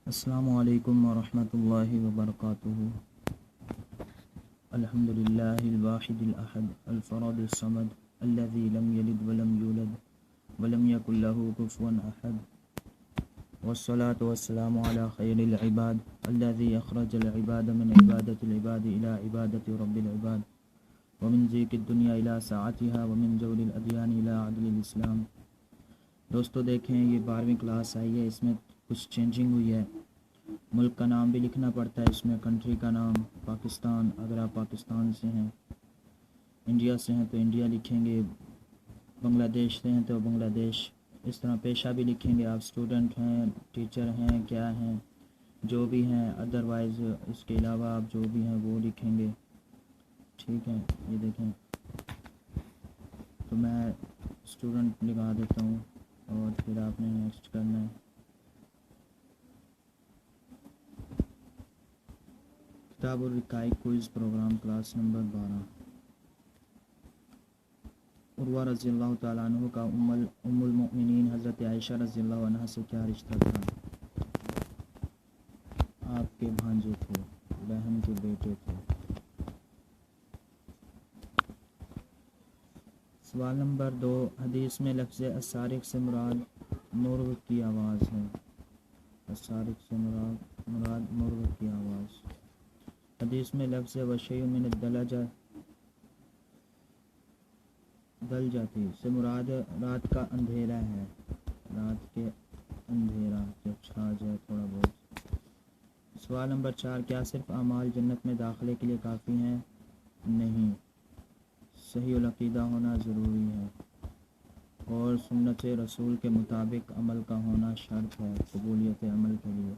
السلام علیکم ورحمۃ اللہ وبرکاتہ۔ الحمد للہ الواحد الاحد الفرد الصمد الذي لم يلد ولم يولد ولم يكن له كفوا احد، والصلاة والسلام على خير العباد الذي اخرج العباد من عبادة العباد الى عبادة رب العباد، ومن ضيق الدنيا الى ساعتها، ومن جور الاديان الى عدل الاسلام۔ دوستو دیکھیں یہ 12ویں کلاس آئی ہے، اس میں کچھ چینجنگ ہوئی ہے۔ ملک کا نام بھی لکھنا پڑتا ہے اس میں، کنٹری کا نام پاکستان، اگر آپ پاکستان سے ہیں، انڈیا سے ہیں تو انڈیا لکھیں گے، بنگلہ دیش سے ہیں تو بنگلہ دیش، اس طرح پیشہ بھی لکھیں گے۔ آپ اسٹوڈنٹ ہیں، ٹیچر ہیں، کیا ہیں، جو بھی ہیں، ادروائز اس کے علاوہ آپ جو بھی ہیں وہ لکھیں گے، ٹھیک ہے۔ یہ دیکھیں تو میں اسٹوڈنٹ لگا دیتا ہوں اور پھر آپ نے نیکسٹ کرنا ہے۔ کتابul Riqaq-Dilon پروگرام کلاس نمبر 12۔ عروہ رضی اللہ تعالیٰ عنہ کا ام المؤمنین حضرت عائشہ رضی اللہ عنہ سے کیا رشتہ تھا؟ آپ کے بھانجے تھے، بہن کے بیٹے تھے۔ سوال نمبر 2، حدیث میں لفظ الصارخ سے مراد مرغ کی آواز ہے۔ الصارخ سے مراد مرغ کی آواز۔ حدیث میں لفظ وشیء من دلجتی سے مراد رات کا اندھیرا ہے، رات کے اندھیرا جب چھا جائے تھوڑا بہت۔ سوال نمبر 4، کیا صرف اعمال جنت میں داخلے کے لیے کافی ہیں؟ نہیں، صحیح العقیدہ ہونا ضروری ہے اور سنت رسول کے مطابق عمل کا ہونا شرط ہے قبولیت عمل کے لیے۔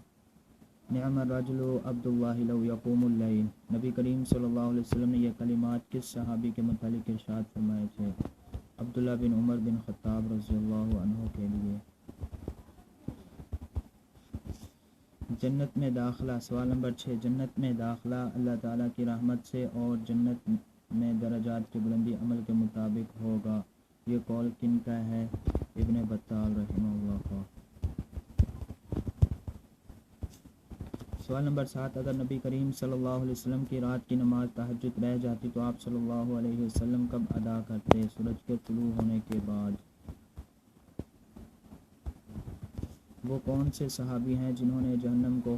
نعم الرجل عبداللہ لو یقوم اللیل، نبی کریم صلی اللہ علیہ وسلم نے یہ کلمات کس صحابی کے متعلق ارشاد فرمائے تھے؟ عبداللہ بن عمر بن خطاب رضی اللہ عنہ کے لیے۔ جنت میں داخلہ۔ سوال نمبر 6، جنت میں داخلہ اللہ تعالیٰ کی رحمت سے اور جنت میں درجات کی بلندی عمل کے مطابق ہوگا، یہ قول کن کا ہے؟ ابن بطال رحمہ اللہ کا۔ سوال نمبر 7، اگر نبی کریم صلی اللہ علیہ وسلم کی رات کی نماز تہجد رہ جاتی تو آپ صلی اللہ علیہ وسلم کب ادا کرتے؟ سورج کے طلوع ہونے کے بعد۔ وہ کون سے صحابی ہیں جنہوں نے جہنم کو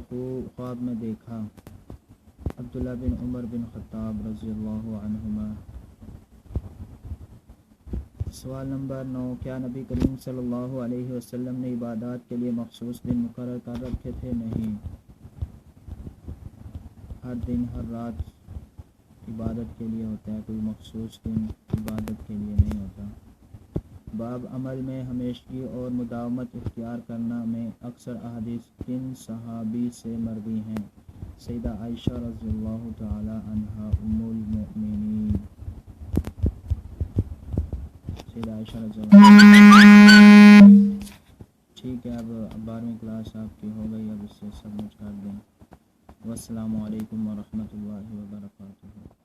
خواب میں دیکھا؟ عبداللہ بن عمر بن خطاب رضی اللہ عنہما۔ سوال نمبر 9، کیا نبی کریم صلی اللہ علیہ وسلم نے عبادات کے لیے مخصوص دن مقرر کر رکھے تھے؟ نہیں، ہر دن ہر رات عبادت کے لیے ہوتا ہے، کوئی مخصوص دن عبادت کے لیے نہیں ہوتا۔ باب عمل میں ہمیشگی اور مداومت اختیار کرنا میں اکثر احادیث کن صحابی سے مروی ہیں؟ سیدہ عائشہ رضی اللہ تعالی عنہا ام المؤمنین۔ سیدہ عائشہ رضی اللہ عنہا۔ ٹھیک ہے، اب 12ویں کلاس آپ کی ہو گئی، اب اس سے سبمٹ کر دیں۔ والسلام علیکم ورحمۃ اللہ وبرکاتہ۔